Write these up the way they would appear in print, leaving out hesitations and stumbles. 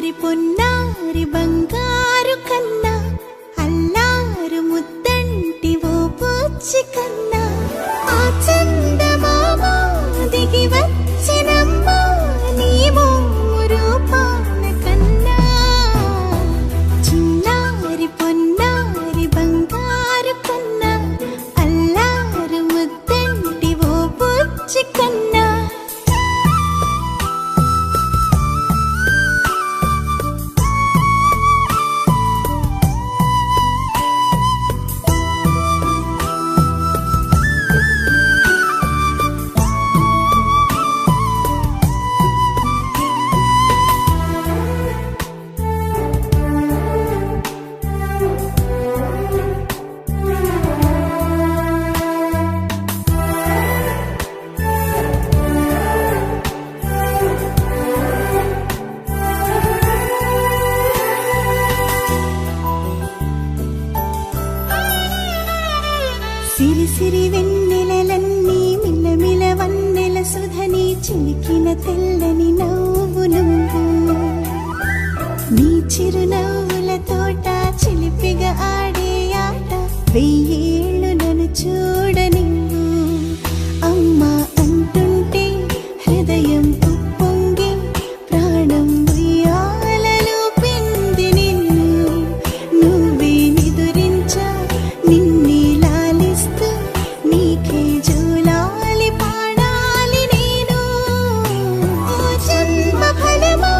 చిన్నారి పొన్నారి బంగారు కన్నా అల్లారు ముద్దంటి ఓ పూచి కన్నా ఆ చందమామ దిగి వచ్చినమ్మా నీ రూపాన కన్నా చిన్నారి పొన్నారి బంగారు కన్నా అల్లారు ముద్దంటి ఓ పూచి కన్నా సిరి సిరి వెన్నెలలన్నీ మిలమిల వన్నెల సుధని చిలికిన తెల్లని నవ్వు నువ్వు నీ చిరునవ్వుల తోట చిలిపిగా ఆడే ఆట వెయ్యేళ్ళు నన్ను చూడని అమ్మా అంటుంటే హృదయం ఉప్పొంగి ప్రాణం ఉయ్యాలలో పింది నిన్ను నువ్వే నిదురించా నిన్నే నీకే జోలాలి పాడాలి నేను ఓ జన్మ ఫలమా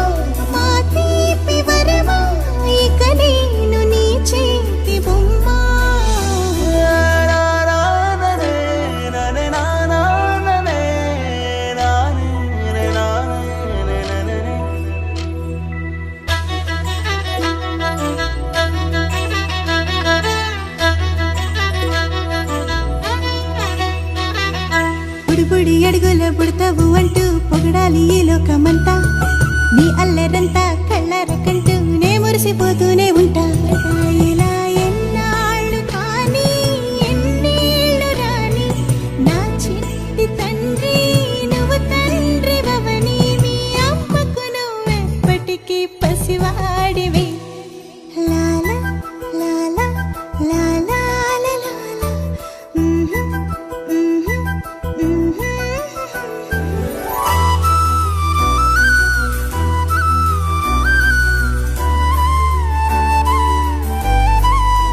మా తీపి వరమా ఇక నేను నీ చేతి బొమ్మ బుడి అడుగుల పుడతావు అంటూ పొగడాలి ఈ లోకమంతా నీ అల్లరంతా